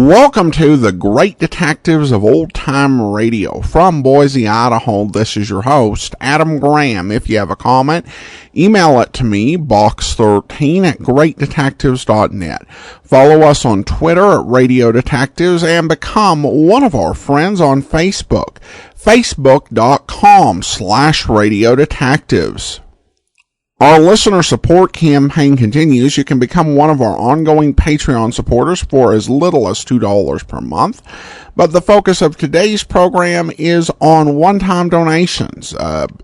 Welcome to the Great Detectives of Old Time Radio. From Boise, Idaho, this is your host, Adam Graham. If you have a comment, email it to me, box13@greatdetectives.net. Follow us on Twitter at Radio Detectives and become one of our friends on Facebook, facebook.com/Radio Detectives. Our listener support campaign continues. You can become one of our ongoing Patreon supporters for as little as $2 per month. But the focus of today's program is on one-time donations.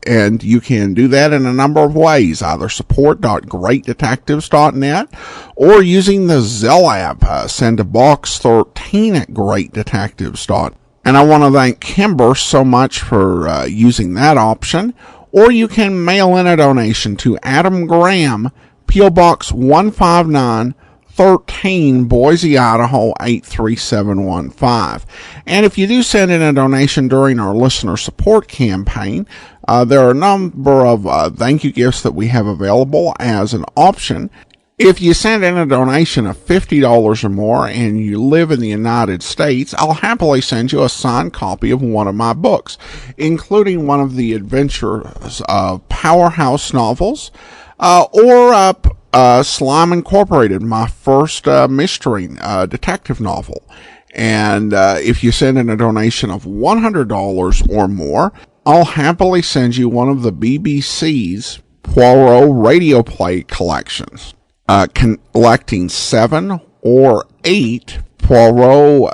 And you can do that in a number of ways, either support.greatdetectives.net or using the Zelle app. Send to box13@greatdetectives.net. And I want to thank Kimber so much for using that option. Or you can mail in a donation to Adam Graham, P.O. Box 15913, Boise, Idaho 83715. And if you do send in a donation during our listener support campaign, there are a number of thank you gifts that we have available as an option. If you send in a donation of $50 or more and you live in the United States, I'll happily send you a signed copy of one of my books, including one of the Adventures of Powerhouse novels, or Slime Incorporated, my first mystery detective novel. And if you send in a donation of $100 or more, I'll happily send you one of the BBC's Poirot radio play collections. Collecting 7 or 8 Poirot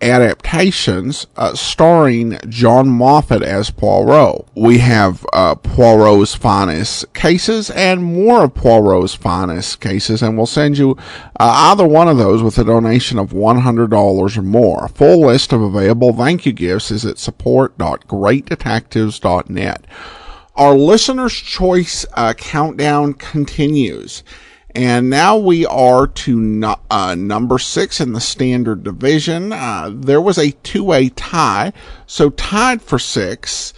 adaptations starring John Moffat as Poirot. We have Poirot's Finest Cases and more of Poirot's Finest Cases, and we'll send you either one of those with a donation of $100 or more. A full list of available thank you gifts is at support.greatdetectives.net. Our Listener's Choice countdown continues. And now we are to number 6 in the standard division. There was a 2-way tie. So tied for 6,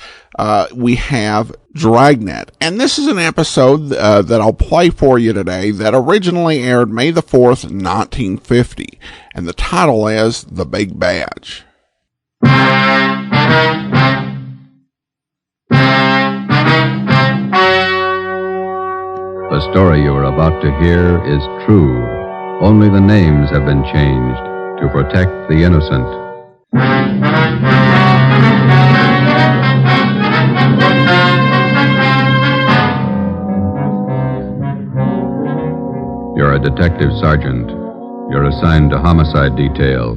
we have Dragnet. And this is an episode that I'll play for you today that originally aired May the 4th, 1950. And the title is The Big Badge. The story you are about to hear is true. Only the names have been changed to protect the innocent. You're a detective sergeant. You're assigned to homicide detail.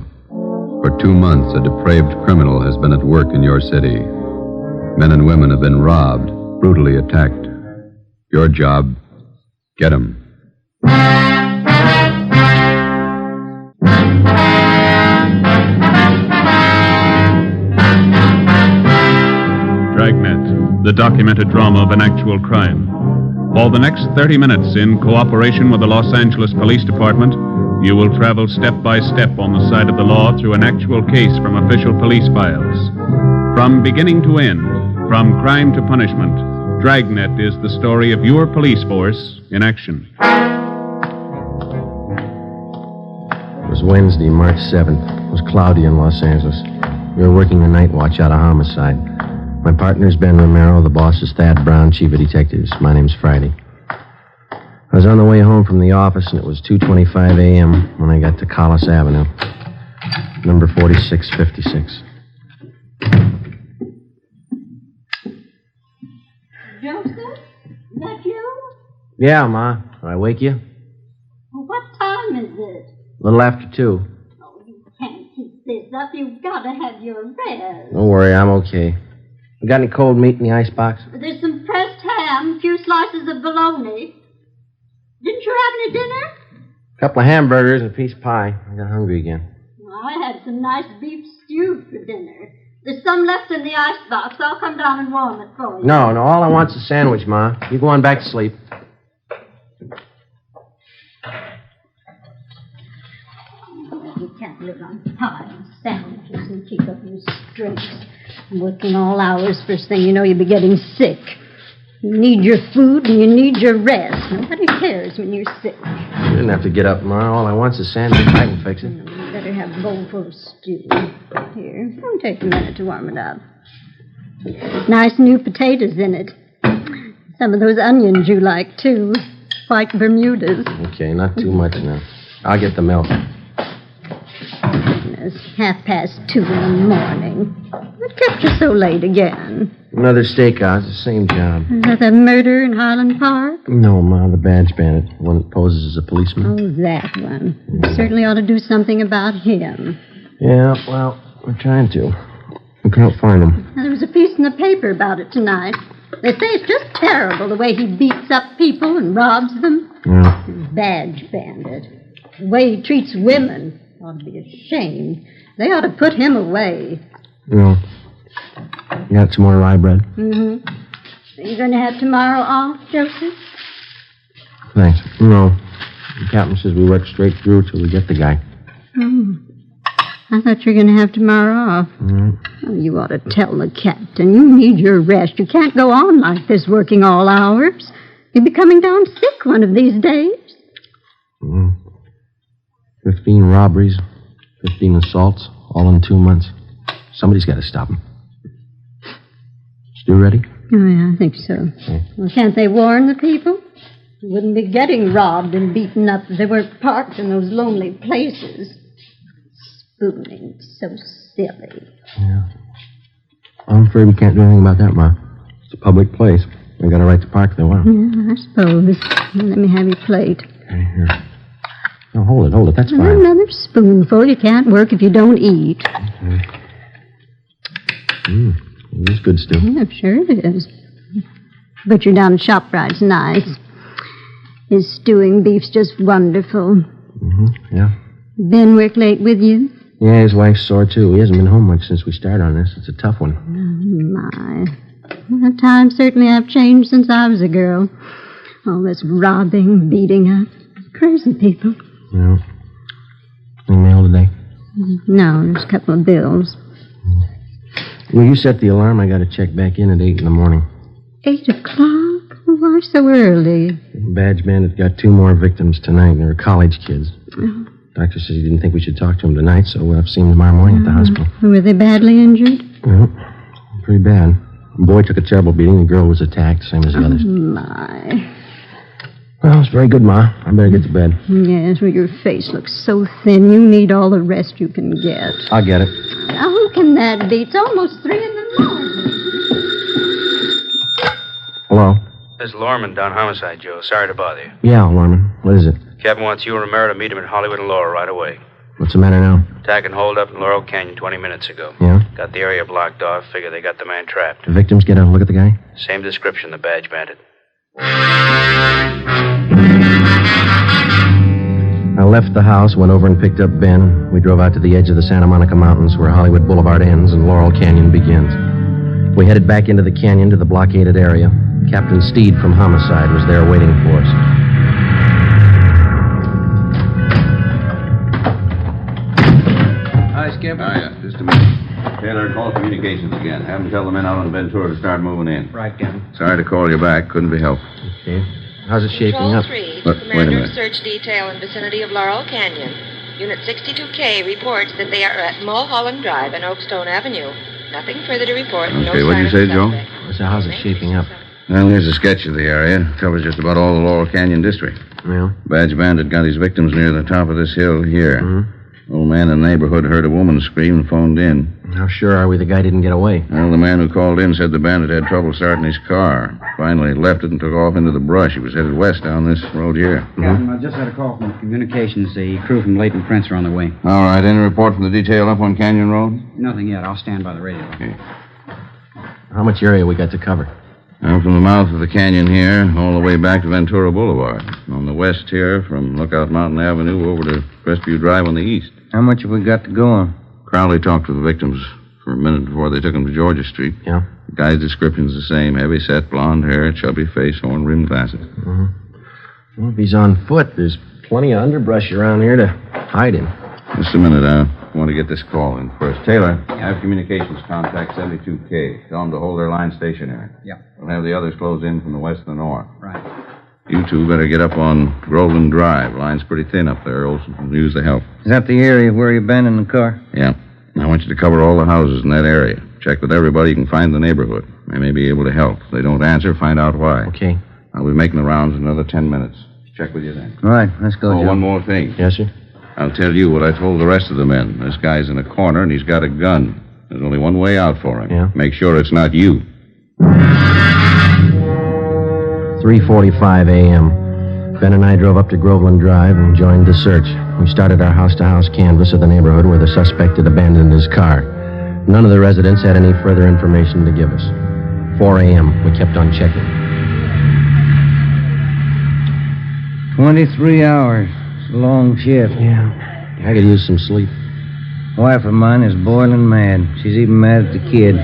For 2 months, a depraved criminal has been at work in your city. Men and women have been robbed, brutally attacked. Your job: get him. Dragnet, the documented drama of an actual crime. For the next 30 minutes, in cooperation with the Los Angeles Police Department, you will travel step by step on the side of the law through an actual case from official police files. From beginning to end, from crime to punishment, Dragnet is the story of your police force in action. It was Wednesday, March 7th. It was cloudy in Los Angeles. We were working the night watch out of homicide. My partner's Ben Romero, the boss is Thad Brown, chief of detectives. My name's Friday. I was on the way home from the office, and it was 2:25 a.m. when I got to Collis Avenue, number 4656. Joseph? Is that you? Yeah, Ma. Did I wake you? Well, what time is it? A little after 2. Oh, you can't keep this up. You've got to have your rest. Don't worry, I'm okay. You got any cold meat in the icebox? There's some pressed ham, a few slices of bologna. Didn't you have any dinner? A couple of hamburgers and a piece of pie. I got hungry again. Well, I had some nice beef stew for dinner. There's some left in the icebox. I'll come down and warm it for you. No, all I want's a sandwich, Ma. You go on back to sleep. You can't live on pie and sandwiches and keep up your strength. Working all hours, first thing you know, you'll be getting sick. You need your food and you need your rest. Nobody cares when you're sick. You didn't have to get up, Ma. All I want's a sandwich. I can fix it. better have a bowl full of stew. Here, it'll take a minute to warm it up. Nice new potatoes in it. Some of those onions you like, too. White Bermudas. Okay, not too much now. I'll get the milk. It's 2:30 in the morning. What kept you so late again? Another stakeout. The same job. Is that the murder in Highland Park? No, Ma, the Badge Bandit. The one that poses as a policeman. Oh, that one. You certainly ought to do something about him. Yeah, well, we're trying to. We can't find him. Now, there was a piece in the paper about it tonight. They say it's just terrible the way he beats up people and robs them. Yeah. Badge Bandit. The way he treats women ought to be ashamed. They ought to put him away. Yeah. You got some more rye bread? Mm-hmm. Are you going to have tomorrow off, Joseph? Thanks. No. The captain says we work straight through till we get the guy. I thought you were going to have tomorrow off. Mm. Oh, you ought to tell the captain. You need your rest. You can't go on like this working all hours. You'll be coming down sick one of these days. 15 robberies, 15 assaults, all in 2 months. Somebody's got to stop him. Stew ready? Oh, yeah, I think so. Well, can't they warn the people? They wouldn't be getting robbed and beaten up if they weren't parked in those lonely places. Spooning, so silly. Yeah. I'm afraid we can't do anything about that, Ma. It's a public place. They got a right to park if they want. Yeah, I suppose. Let me have your plate. Okay, here. No, hold it. That's And fine. another spoonful. You can't work if you don't eat. It is good stew. Yeah, sure it is. Butcher down at ShopRite's nice. His stewing beef's just wonderful. Yeah. Ben work late with you? Yeah, his wife's sore, too. He hasn't been home much since we started on this. It's a tough one. My. Well, times certainly have changed since I was a girl. All this robbing, beating up. Crazy people. Yeah. Any mail today? No, there's a couple of bills. Well, you set the alarm. I got to check back in at 8 in the morning. 8 o'clock? Why so early? Badge Bandit got 2 more victims tonight. They were college kids. Doctor says he didn't think we should talk to him tonight, so we'll have to see him tomorrow morning at the hospital. Were they badly injured? Yeah, pretty bad. The boy took a terrible beating. The girl was attacked, same as the others. My. Well, it's very good, Ma. I better get to bed. Yes, well, your face looks so thin. You need all the rest you can get. I'll get it. Now, who can that be? It's almost 3 in the morning. Hello? This is Lorman down Homicide, Joe. Sorry to bother you. Yeah, Lorman. What is it? Captain wants you and Romero to meet him at Hollywood and Laurel right away. What's the matter now? Attack and hold up in Laurel Canyon 20 minutes ago. Yeah? Got the area blocked off. Figure they got the man trapped. The victims get a look at the guy? Same description, the Badge Bandit. I left the house, went over and picked up Ben. We drove out to the edge of the Santa Monica Mountains where Hollywood Boulevard ends and Laurel Canyon begins. We headed back into the canyon to the blockaded area. Captain Steed from Homicide was there waiting for us. Hi, Skip. Yeah, just a minute. Taylor, call communications again. Have them tell the men out on Ventura to start moving in. Right, Captain. Sorry to call you back. Couldn't be helped. Okay. How's it shaping Control up? 3, Wait a Commander minute. Search Detail in vicinity of Laurel Canyon. Unit 62K reports that they are at Mulholland Drive and Oakstone Avenue. Nothing further to report. Okay, what'd you say, Joe? So how's it shaping up? Well, here's a sketch of the area. Covers just about all the Laurel Canyon district. Yeah? Badge Bandit got his victims near the top of this hill here. Mm-hmm. Old man in the neighborhood heard a woman scream and phoned in. How sure are we the guy didn't get away? Well, the man who called in said the bandit had trouble starting his car. Finally left it and took off into the brush. He was headed west down this road here. Captain, I just had a call from communications. The crew from Leighton Prince are on their way. All right, any report from the detail up on Canyon Road? Nothing yet. I'll stand by the radio. Okay. How much area we got to cover? Now, from the mouth of the canyon here, all the way back to Ventura Boulevard. On the west here, from Lookout Mountain Avenue over to Crestview Drive on the east. How much have we got to go on? Crowley talked to the victims for a minute before they took them to Georgia Street. Yeah? The guy's description's the same. Heavy set, blonde hair, chubby face, horn-rimmed glasses. Mm-hmm. Well, if he's on foot, there's plenty of underbrush around here to hide him. Just a minute, I want to get this call in first. Taylor, have communications contact 72K. Tell them to hold their line stationary. Yeah. We'll have the others close in from the west and the north. Right. You two better get up on Groveland Drive. Line's pretty thin up there. Olson can use the help. Is that the area where you abandoned the car? Yeah. I want you to cover all the houses in that area. Check with everybody you can find in the neighborhood. They may be able to help. If they don't answer, find out why. Okay. I'll be making the rounds in another 10 minutes. Check with you then. All right, let's go, Oh, Joe. one more thing. Yes, sir? I'll tell you what I told the rest of the men. This guy's in a corner, and he's got a gun. There's only one way out for him. Yeah? Make sure it's not you. 3:45 a.m. Ben and I drove up to Groveland Drive and joined the search. We started our house-to-house canvass of the neighborhood where the suspect had abandoned his car. None of the residents had any further information to give us. 4 a.m. We kept on checking. 23 hours. It's a long shift. Yeah. I could use some sleep. Wife of mine is boiling mad. She's even mad at the kid.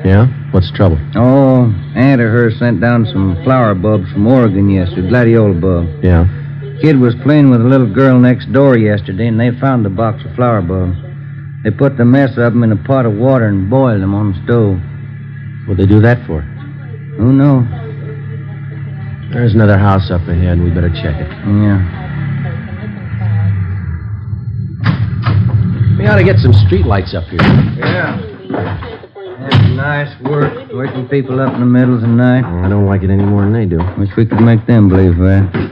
Yeah? What's the trouble? Oh, aunt of hers sent down some flower bulbs from Oregon yesterday, gladiola bulb. Yeah. Kid was playing with a little girl next door yesterday, and they found a box of flower bulbs. They put the mess of them in a pot of water and boiled them on the stove. What'd they do that for? Who knows? There's another house up ahead. We better check it. Yeah. We ought to get some street lights up here. Yeah. That's nice work, waking people up in the middle of the night. I don't like it any more than they do. Wish we could make them believe that.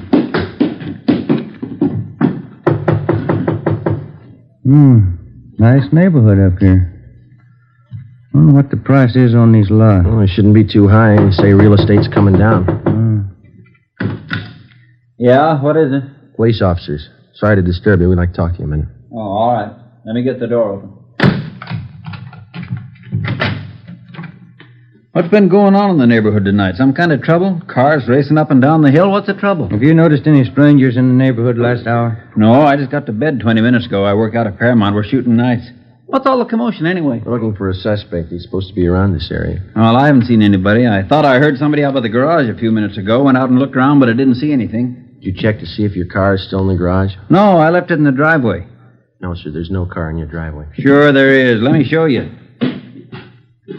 Nice neighborhood up here. Wonder what the price is on these lots. Well, it shouldn't be too high. They say real estate's coming down. Yeah, what is it? Police officers. Sorry to disturb you. We'd like to talk to you a minute. Oh, all right. Let me get the door open. What's been going on in the neighborhood tonight? Some kind of trouble? Cars racing up and down the hill? What's the trouble? Have you noticed any strangers in the neighborhood last hour? No, I just got to bed 20 minutes ago. I work out at Paramount. We're shooting nights. What's all the commotion anyway? We're looking for a suspect. He's supposed to be around this area. Well, I haven't seen anybody. I thought I heard somebody out by the garage a few minutes ago. Went out and looked around, but I didn't see anything. Did you check to see if your car is still in the garage? No, I left it in the driveway. No, sir. There's no car in your driveway. Sure there is. Let me show you.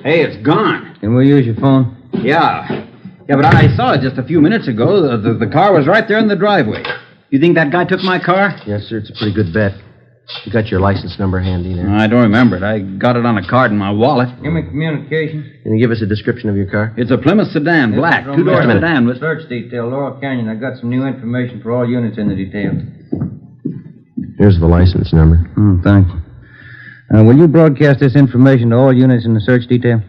Hey, it's gone. Can we use your phone? Yeah, but I saw it just a few minutes ago. The car was right there in the driveway. You think that guy took my car? Yes, sir. It's a pretty good bet. You got your license number handy there? I don't remember it. I got it on a card in my wallet. Give me communications. Can you give us a description of your car? It's a Plymouth sedan, black, This is two-door Romero. sedan with... Search detail, Laurel Canyon. I got some new information for all units in the detail. Here's the license number. Thanks. Will you broadcast this information to all units in the search detail?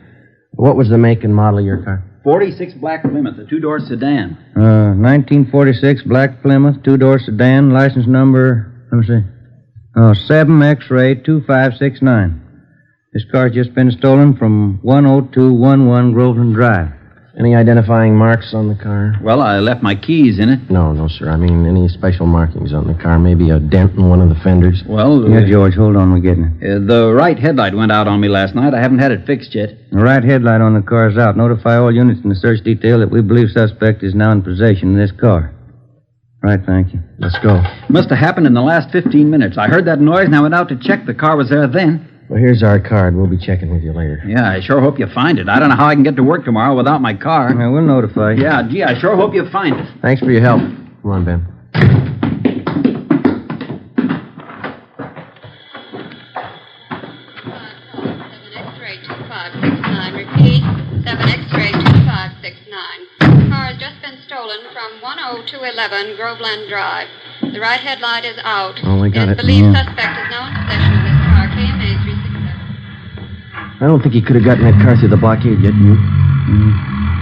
What was the make and model of your car? 46 black Plymouth, a two-door sedan. 1946 black Plymouth, two-door sedan, license number, let me see. 7 X-ray 2569. This car's just been stolen from 10211 Groveland Drive. Any identifying marks on the car? Well, I left my keys in it. No, sir. I mean, any special markings on the car? Maybe a dent in one of the fenders? Well, Yeah, George, hold on, we're getting it. the right headlight went out on me last night. I haven't had it fixed yet. The right headlight on the car is out. Notify all units in the search detail that we believe suspect is now in possession of this car. Right, thank you. Let's go. Must have happened in the last 15 minutes. I heard that noise and I went out to check. The car was there then. Well, here's our card. We'll be checking with you later. Yeah, I sure hope you find it. I don't know how I can get to work tomorrow without my car. Yeah, we'll notify you. Yeah, gee, I sure hope you find it. Thanks for your help. Come on, Ben. 2569. Repeat, 7 X-ray 2569. Car has just been stolen from 10211 Groveland Drive. The right headlight is out. Oh, we got It it. is believed suspect is now in possession of this car, KMA 367. I don't think he could have gotten that car through the blockade yet. You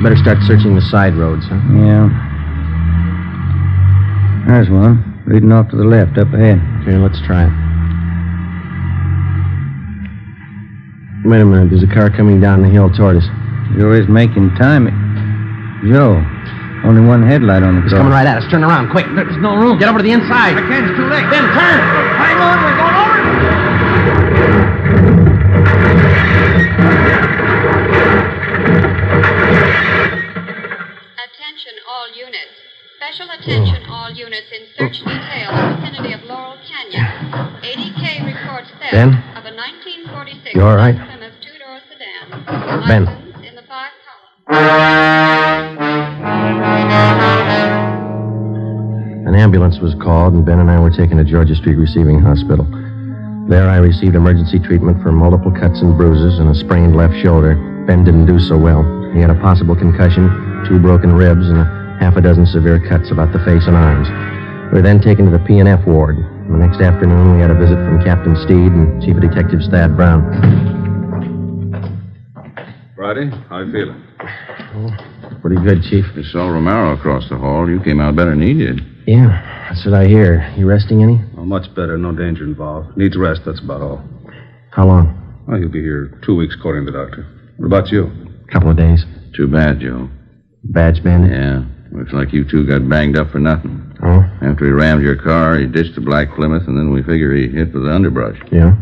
better start searching the side roads, huh? Yeah. There's one. Leading off to the left, up ahead. Okay, let's try it. Wait a minute. There's a car coming down the hill toward us. Joe is making time. Joe, only one headlight on the He's car. coming right at us. Turn around, quick. There's no room. Get over to the inside. I can't. It's too late. Ben, turn. Hang on. We're going over. Attention all units. Special attention all units in search detail in the vicinity of Laurel Canyon. ADK reports theft Ben? of a 1946 You all right? Plymouth two-door sedan. Ben. License in the 5 column. An ambulance was called, and Ben and I were taken to Georgia Street Receiving Hospital. There I received emergency treatment for multiple cuts and bruises and a sprained left shoulder. Ben didn't do so well. He had a possible concussion, 2 broken ribs, and half a dozen severe cuts about the face and arms. We were then taken to the P&F ward. The next afternoon, we had a visit from Captain Steed and Chief of Detectives Thad Brown. Friday, how you feeling? Oh, pretty good, Chief. You saw Romero across the hall. You came out better than he did. Yeah, that's what I hear. You resting any? Oh, much better. No danger involved. Needs rest, that's about all. How long? Well, he'll be here 2 weeks, according to the doctor. What about you? Couple of days. Too bad, Joe. Badge Bandit? Yeah. Looks like you two got banged up for nothing. Oh? After he rammed your car, he ditched the black Plymouth, and then we figure he hit with the underbrush. Yeah?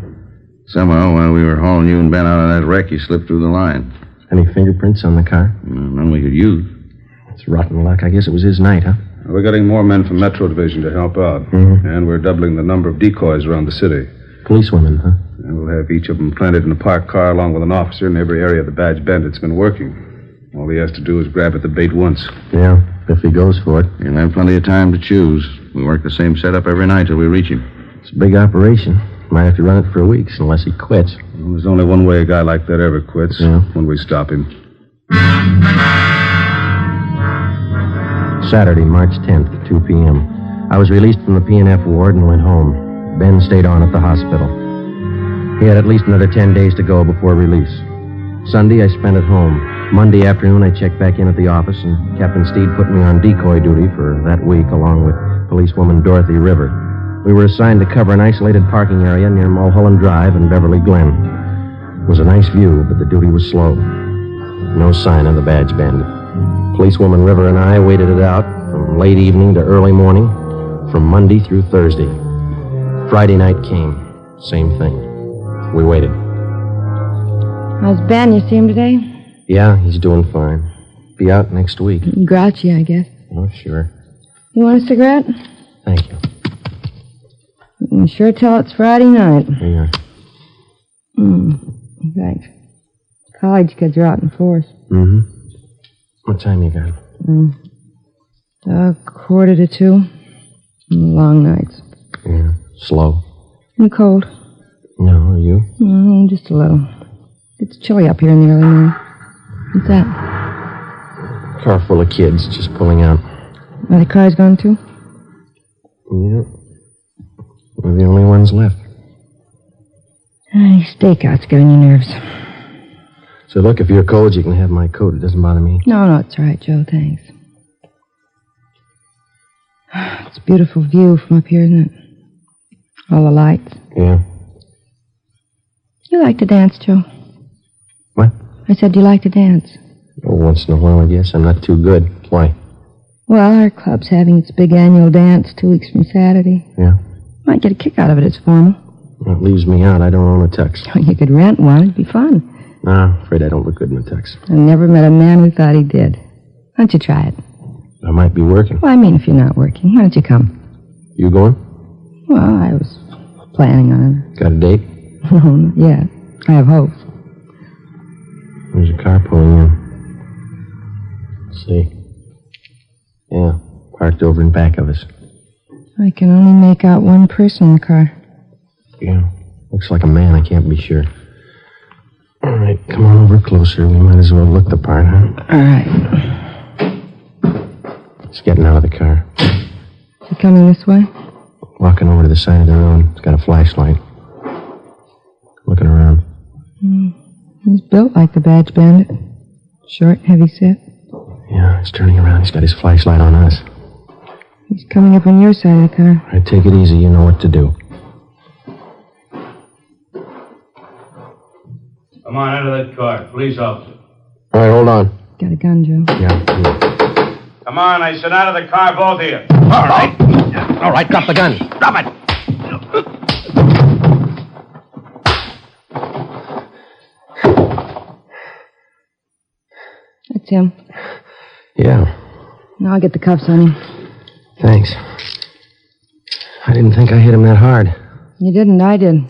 Somehow, while we were hauling you and Ben out of that wreck, he slipped through the line. Any fingerprints on the car? None we could use. It's rotten luck. I guess it was his night, huh? We're getting more men from Metro Division to help out. Mm-hmm. And we're doubling the number of decoys around the city. Policewomen, huh? And we'll have each of them planted in a parked car along with an officer in every area the Badge Bandit's been working. All he has to do is grab at the bait once. Yeah, if he goes for it. He'll have plenty of time to choose. We work the same setup every night till we reach him. It's a big operation. Might have to run it for weeks unless he quits. Well, there's only one way a guy like that ever quits. Yeah. When we stop him. Saturday, March 10th, 2 p.m. I was released from the P&F ward and went home. Ben stayed on at the hospital. He had at least another 10 days to go before release. Sunday, I spent at home. Monday afternoon, I checked back in at the office, and Captain Steed put me on decoy duty for that week, along with policewoman Dorothy River. We were assigned to cover an isolated parking area near Mulholland Drive and Beverly Glen. It was a nice view, but the duty was slow. No sign of the Badge Bandit. Policewoman River and I waited it out from late evening to early morning, from Monday through Thursday. Friday night came. Same thing. We waited. How's Ben? You see him today? Yeah, he's doing fine. Be out next week. Grouchy, I guess. Oh, sure. You want a cigarette? Thank you. You can sure tell it's Friday night. Yeah. Thanks. College kids are out in force. Mm-hmm. What time you got? 1:45. Long nights. Yeah. Slow. And cold. No, are you? Just a little. It's chilly up here in the early morning. What's that? Car full of kids just pulling out. Are the cars gone too? Yeah. We're the only ones left. Stakeout's giving you nerves. So look, if you're cold, you can have my coat. It doesn't bother me. No, it's all right, Joe. Thanks. It's a beautiful view from up here, isn't it? All the lights. Yeah. You like to dance, Joe? What? I said, do you like to dance? Oh, once in a while, I guess. I'm not too good. Why? Well, our club's having its big annual dance 2 weeks from Saturday. Yeah? Might get a kick out of it. It's formal. Well, it leaves me out. I don't own a tux. You could rent one. It'd be fun. No, afraid I don't look good in a tux. I never met a man who thought he did. Why don't you try it? I might be working. Well, I mean, if you're not working, why don't you come? You going? Well, I was planning on it. Got a date? Oh, not yet. I have hopes. There's a car pulling in. Let's see. Yeah, parked over in back of us. I can only make out one person in the car. Yeah, looks like a man. I can't be sure. All right, come on over closer. We might as well look the part, huh? All right. He's getting out of the car. Is he coming this way? Walking over to the side of the road. He's got a flashlight. Looking around. He's built like the Badge Bandit. Short, heavy set. Yeah, he's turning around. He's got his flashlight on us. He's coming up on your side of the car. All right, take it easy. You know what to do. Come on, out of that car. Police officer. All right, hold on. Got a gun, Joe. Yeah. Come on, I said out of the car, both of you. All right. All right, drop the gun. Drop it. That's him. Yeah. Now I'll get the cuffs on him. Thanks. I didn't think I hit him that hard. You didn't, I did.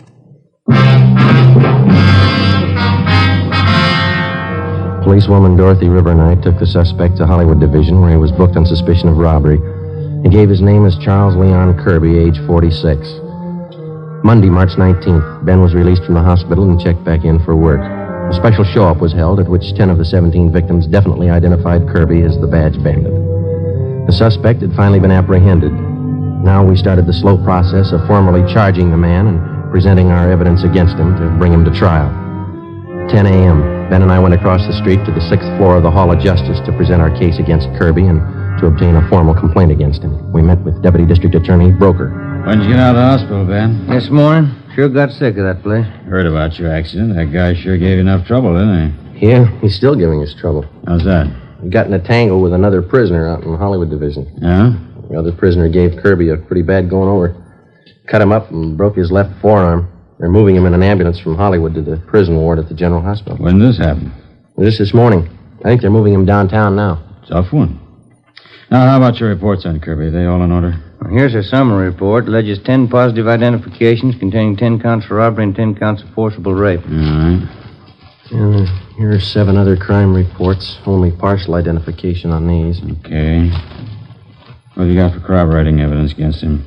Policewoman Dorothy River and I took the suspect to Hollywood Division, where he was booked on suspicion of robbery. He gave his name as Charles Leon Kirby, age 46. Monday, March 19th, Ben was released from the hospital and checked back in for work. A special show-up was held at which 10 of the 17 victims definitely identified Kirby as the Badge Bandit. The suspect had finally been apprehended. Now we started the slow process of formally charging the man and presenting our evidence against him to bring him to trial. 10 a.m., Ben and I went across the street to the 6th floor of the Hall of Justice to present our case against Kirby and to obtain a formal complaint against him. We met with Deputy District Attorney Broker. When'd you get out of the hospital, Ben? This morning, sure got sick of that place. Heard about your accident. That guy sure gave you enough trouble, didn't he? Yeah, he's still giving us trouble. How's that? He got in a tangle with another prisoner out in the Hollywood Division. Yeah? The other prisoner gave Kirby a pretty bad going over. Cut him up and broke his left forearm. They're moving him in an ambulance from Hollywood to the prison ward at the General Hospital. When did this happen? This morning. I think they're moving him downtown now. Tough one. Now, how about your reports on Kirby? Are they all in order? Well, here's a summary report. Alleges 10 positive identifications containing 10 counts for robbery and 10 counts of forcible rape. All right. And here are 7 other crime reports. Only partial identification on these. Okay. What have you got for corroborating evidence against him?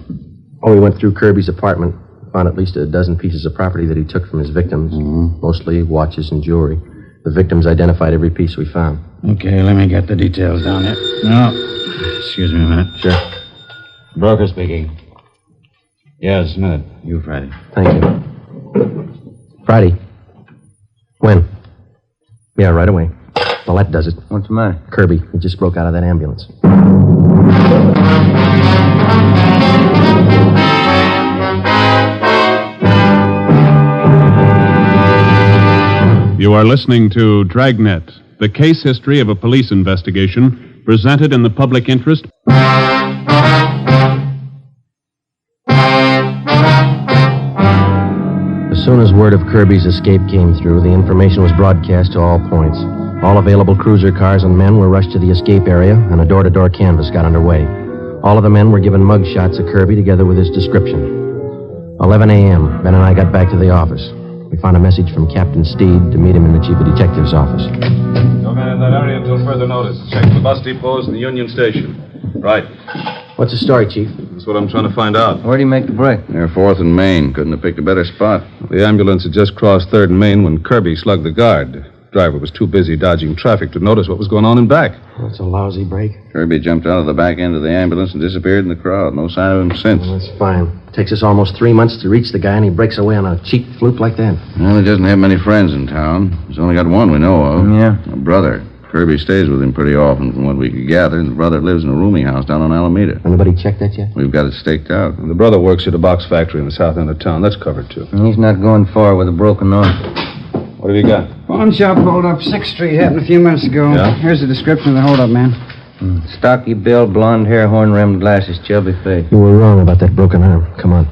Oh, we went through Kirby's apartment. Found at least a dozen pieces of property that he took from his victims. Mostly watches and jewelry. The victims identified every piece we found. Okay, let me get the details down here. No. Excuse me a minute. Sure. Broker speaking. Yes, a minute. You, Friday. Thank you. Friday. When? Yeah, right away. Well, that does it. What's the matter? Kirby. He just broke out of that ambulance. You are listening to Dragnet, the case history of a police investigation presented in the public interest. As soon as word of Kirby's escape came through, the information was broadcast to all points. All available cruiser cars and men were rushed to the escape area, and a door-to-door canvass got underway. All of the men were given mug shots of Kirby together with his description. 11 a.m., Ben and I got back to the office. We found a message from Captain Steed to meet him in the chief of detective's office. No man in that area until further notice. Check the bus depots and the Union Station. Right. What's the story, Chief? That's what I'm trying to find out. Where'd he make the break? Near 4th and Main. Couldn't have picked a better spot. The ambulance had just crossed 3rd and Main when Kirby slugged the guard. The driver was too busy dodging traffic to notice what was going on in back. That's a lousy break. Kirby jumped out of the back end of the ambulance and disappeared in the crowd. No sign of him since. Well, that's fine. Takes us almost 3 months to reach the guy, and he breaks away on a cheap fluke like that. Well, he doesn't have many friends in town. He's only got one we know of. Yeah. A brother. Kirby stays with him pretty often from what we could gather. The brother lives in a rooming house down on Alameda. Anybody checked that yet? We've got it staked out. And the brother works at a box factory in the south end of town. That's covered, too. He's not going far with a broken arm. What have you got? Pawn shop hold up 6th Street happened a few minutes ago. Yeah? Here's the description of the hold up, man. Stocky build, blonde hair, horn-rimmed glasses, chubby face. You were wrong about that broken arm. Come on.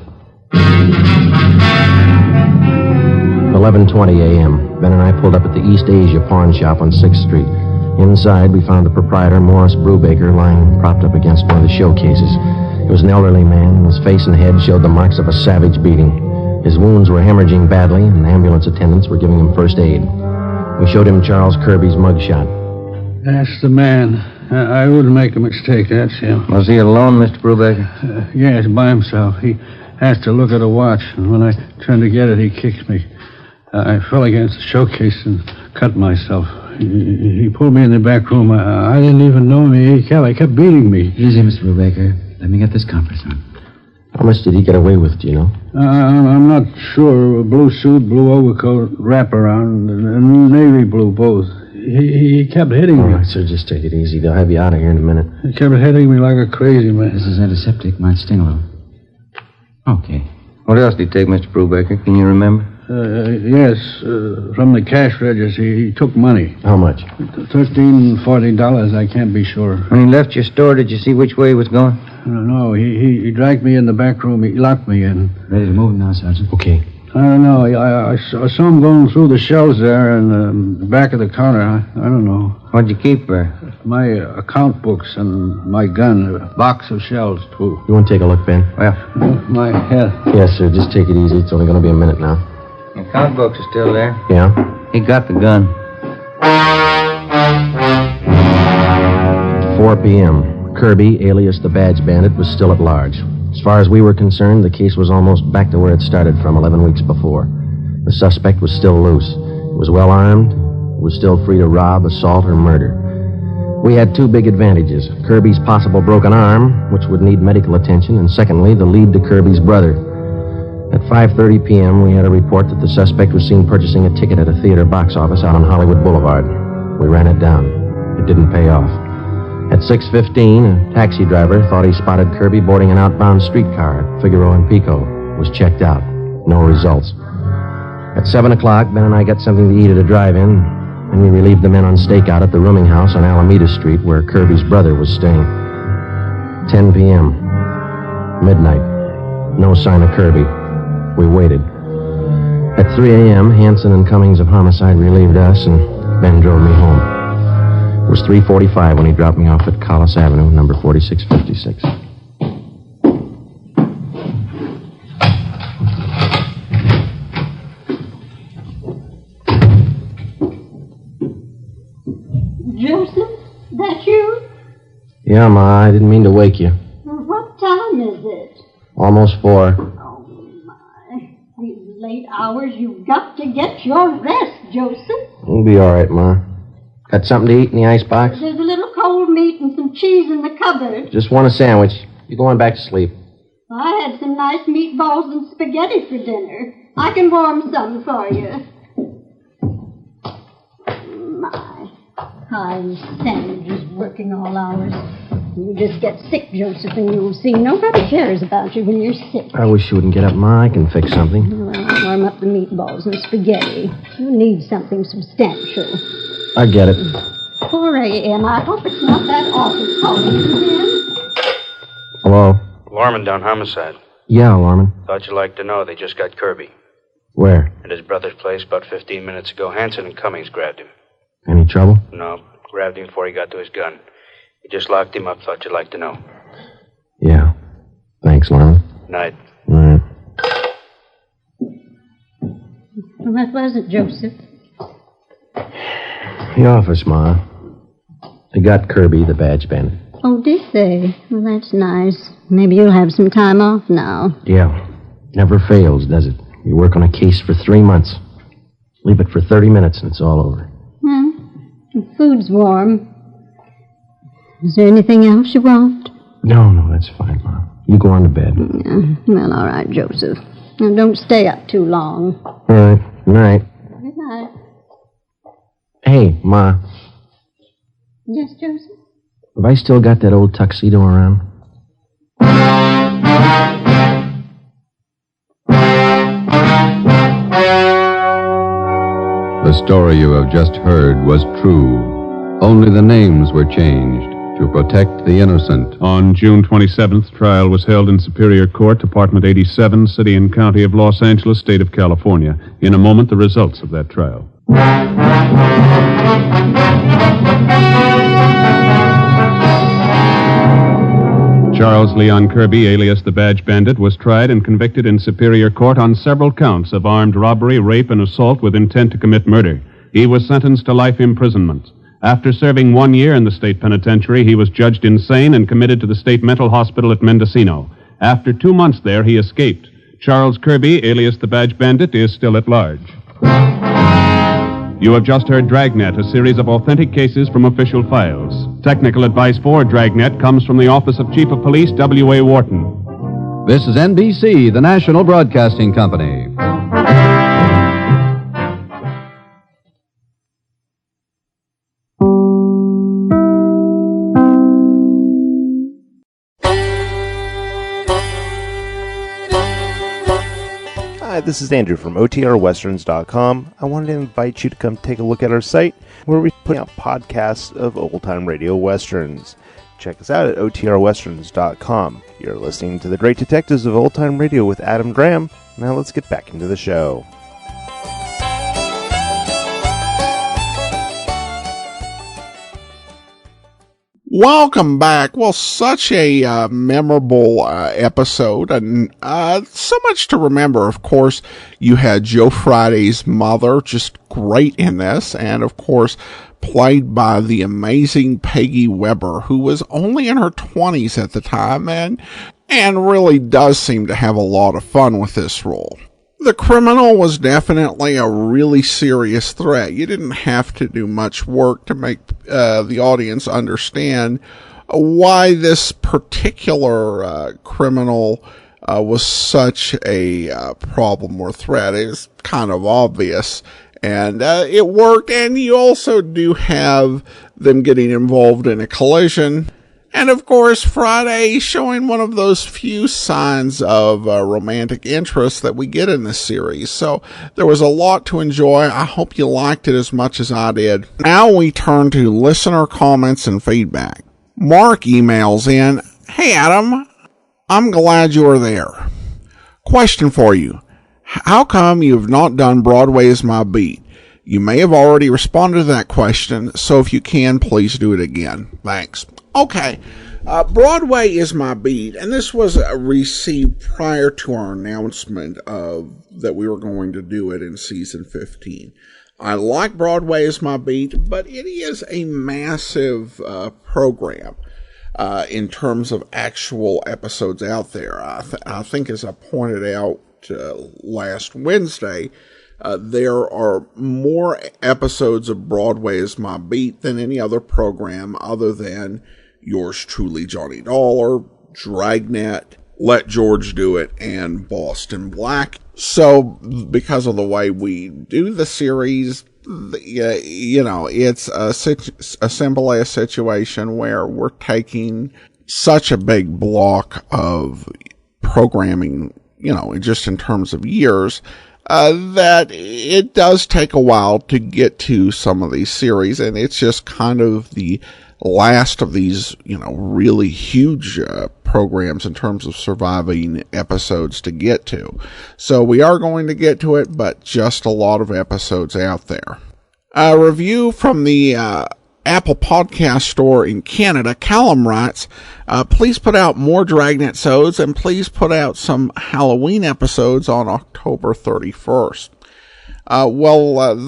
11:20 a.m. Ben and I pulled up at the East Asia pawn shop on 6th Street. Inside, we found the proprietor, Morris Brubaker, lying propped up against one of the showcases. He was an elderly man, and his face and head showed the marks of a savage beating. His wounds were hemorrhaging badly, and ambulance attendants were giving him first aid. We showed him Charles Kirby's mugshot. That's the man. I wouldn't make a mistake. That's him. Was he alone, Mr. Brubaker? Yes, by himself. He asked to look at a watch, and when I turned to get it, he kicked me. I fell against the showcase and cut myself. He pulled me in the back room. I didn't even know him. He kept beating me. Easy, Mr. Brubaker. Let me get this conference on. How much did he get away with, do you know? I'm not sure. A blue suit, blue overcoat, wraparound, and navy blue both. He kept hitting me. All right, sir, just take it easy. They'll have you out of here in a minute. He kept hitting me like a crazy man. This is antiseptic. Might sting a little. Okay. What else did he take, Mr. Brubaker? Can you remember? Yes, from the cash register. He took money. How much? $13, $40. I can't be sure. When he left your store, did you see which way he was going? No, he dragged me in the back room. He locked me in. Ready to move now, Sergeant? Okay. I don't know. I saw him going through the shelves there and the back of the counter. I don't know. What'd you keep there? My account books and my gun. A box of shells, too. You want to take a look, Ben? Well, my head. Yes, sir. Just take it easy. It's only going to be a minute now. the account books are still there. Yeah? He got the gun. 4 p.m. Kirby, alias the Badge Bandit, was still at large. As far as we were concerned, the case was almost back to where it started from 11 weeks before. The suspect was still loose. He was well armed. He was still free to rob, assault, or murder. We had two big advantages. Kirby's possible broken arm, which would need medical attention, and secondly, the lead to Kirby's brother. At 5:30 p.m., we had a report that the suspect was seen purchasing a ticket at a theater box office out on Hollywood Boulevard. We ran it down. It didn't pay off. At 6:15, a taxi driver thought he spotted Kirby boarding an outbound streetcar at Figueroa and Pico. It was checked out. No results. At 7 o'clock, Ben and I got something to eat at a drive-in, and we relieved the men on stakeout at the rooming house on Alameda Street where Kirby's brother was staying. 10 p.m. Midnight. No sign of Kirby. We waited. At 3 a.m., Hanson and Cummings of Homicide relieved us, and Ben drove me home. It was 3:45 when he dropped me off at Collis Avenue, number 4656. Joseph, that you? Yeah, Ma, I didn't mean to wake you. Well, what time is it? Almost 4. Oh, my. These late hours, you've got to get your rest, Joseph. We'll be all right, Ma. Got something to eat in the icebox? There's a little cold meat and some cheese in the cupboard. Just want a sandwich. You go on back to sleep. I had some nice meatballs and spaghetti for dinner. I can warm some for you. My, I'm sandwiches working all hours. You just get sick, Joseph, and you'll see nobody cares about you when you're sick. I wish you wouldn't get up, Ma. I can fix something. Well, I'll warm up the meatballs and spaghetti. You need something substantial. I get it. 4 a.m. I hope it's not that office calling you, Hello? Lorman down homicide. Yeah, Lorman. Thought you'd like to know they just got Kirby. Where? At his brother's place about 15 minutes ago. Hanson and Cummings grabbed him. Any trouble? No, grabbed him before he got to his gun. He just locked him up. Thought you'd like to know. Yeah. Thanks, Lorman. Night. All right. Well, that wasn't Joseph. The office, Ma. They got Kirby, the Badge Bandit. Oh, did they? Well, that's nice. Maybe you'll have some time off now. Yeah. Never fails, does it? You work on a case for 3 months. Leave it for 30 minutes and it's all over. The food's warm. Is there anything else you want? No, that's fine, Ma. You go on to bed. Yeah. Well, all right, Joseph. Now, don't stay up too long. All right. Good night. Good night. Hey, Ma. Yes, Joseph? Have I still got that old tuxedo around? The story you have just heard was true. Only the names were changed to protect the innocent. On June 27th, trial was held in Superior Court, Department 87, City and County of Los Angeles, State of California. In a moment, the results of that trial. Charles Leon Kirby, alias the Badge Bandit, was tried and convicted in Superior Court on several counts of armed robbery, rape, and assault with intent to commit murder. He was sentenced to life imprisonment. After serving 1 year in the state penitentiary, he was judged insane and committed to the state mental hospital at Mendocino. After 2 months there, he escaped. Charles Kirby, alias the Badge Bandit, is still at large. You have just heard Dragnet, a series of authentic cases from official files. Technical advice for Dragnet comes from the Office of Chief of Police W.A. Wharton. This is NBC, the national broadcasting company. Hi, this is Andrew from OTRWesterns.com. I wanted to invite you to come take a look at our site where we put out podcasts of old-time radio westerns. Check us out at OTRWesterns.com. You're listening to The Great Detectives of Old Time Radio with Adam Graham. Now let's get back into the show. Welcome back. Well, such a memorable episode, and so much to remember. Of course, you had Joe Friday's mother, just great in this, and of course, played by the amazing Peggy Weber, who was only in her 20s at the time, and and really does seem to have a lot of fun with this role. The criminal was definitely a really serious threat. You didn't have to do much work to make the audience understand why this particular criminal was such a problem or threat. It's kind of obvious, and it worked. And you also do have them getting involved in a collision. And of course, Friday showing one of those few signs of romantic interest that we get in this series. So there was a lot to enjoy. I hope you liked it as much as I did. Now we turn to listener comments and feedback. Mark emails in, "Hey Adam, I'm glad you are there. Question for you. How come you have not done Broadway Is My Beat? You may have already responded to that question, so if you can, please do it again. Thanks." Okay, Broadway Is My Beat, and this was received prior to our announcement of that we were going to do it in season 15. I like Broadway Is My Beat, but it is a massive program in terms of actual episodes out there. I think, as I pointed out last Wednesday, there are more episodes of Broadway Is My Beat than any other program other than yours truly, Johnny Dollar, Dragnet, Let George Do It, and Boston Black. So, because of the way we do the series, it's a simple as situation where we're taking such a big block of programming, just in terms of years, that it does take a while to get to some of these series, and it's just kind of the last of these, really huge programs in terms of surviving episodes to get to. So we are going to get to it, but just a lot of episodes out there. A review from the Apple Podcast Store in Canada. Callum writes, please put out more Dragnet episodes, and please put out some Halloween episodes on October 31st.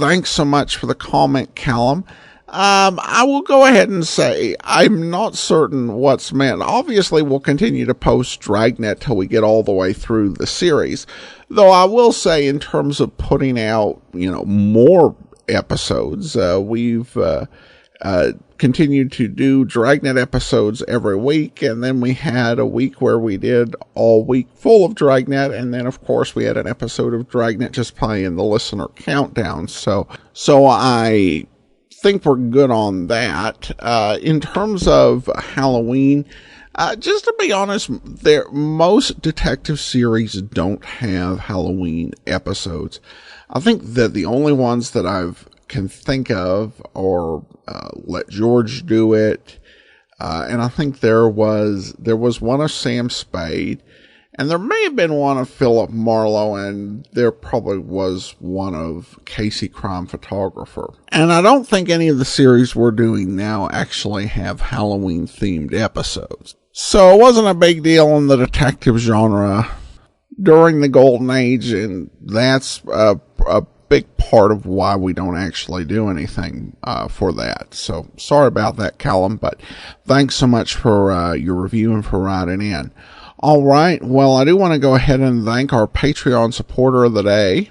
Thanks so much for the comment, Callum. I will go ahead and say I'm not certain what's meant. Obviously, we'll continue to post Dragnet till we get all the way through the series. Though I will say, in terms of putting out, more episodes, we've continued to do Dragnet episodes every week, and then we had a week where we did all week full of Dragnet, and then of course we had an episode of Dragnet just playing the listener countdown. So I think we're good on that. In terms of Halloween, just to be honest, most detective series don't have Halloween episodes. I think that the only ones that I can think of are Let George Do It, and I think there was one of Sam Spade, and there may have been one of Philip Marlowe, and there probably was one of Casey Crime Photographer. And I don't think any of the series we're doing now actually have Halloween-themed episodes. So it wasn't a big deal in the detective genre during the Golden Age, and that's a big part of why we don't actually do anything for that. So sorry about that, Callum, but thanks so much for your review and for writing in. All right, well, I do want to go ahead and thank our Patreon supporter of the day.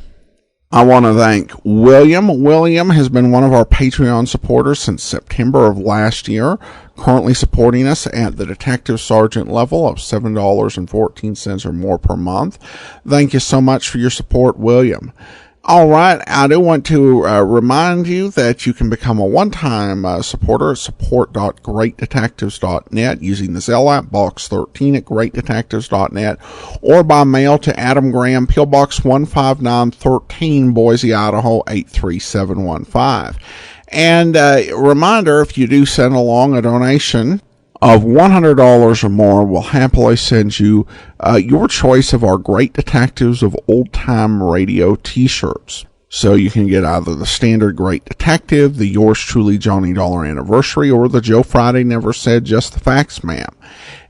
I want to thank William. William has been one of our Patreon supporters since September of last year, currently supporting us at the Detective Sergeant level of $7.14 or more per month. Thank you so much for your support, William. All right, I do want to remind you that you can become a one-time supporter at support.greatdetectives.net using the Zelle app, box 13 at greatdetectives.net, or by mail to Adam Graham, P.O. Box 15913, Boise, Idaho 83715. And reminder, if you do send along a donation of $100 or more, we'll happily send you your choice of our Great Detectives of Old Time Radio t-shirts. So you can get either the standard Great Detective, the Yours Truly Johnny Dollar Anniversary, or the Joe Friday Never Said Just the Facts Ma'am.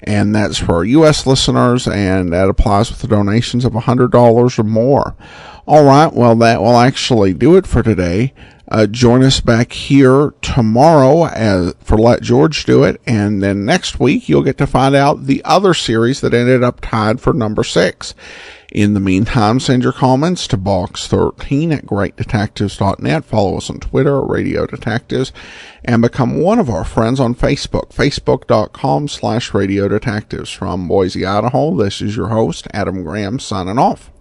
And that's for our U.S. listeners, and that applies with the donations of $100 or more. All right, well, that will actually do it for today. Join us back here tomorrow for Let George Do It, and then next week you'll get to find out the other series that ended up tied for number 6. In the meantime, send your comments to box13@greatdetectives.net. Follow us on Twitter at Radio Detectives, and become one of our friends on Facebook, facebook.com/Radio Detectives. From Boise, Idaho, this is your host, Adam Graham, signing off.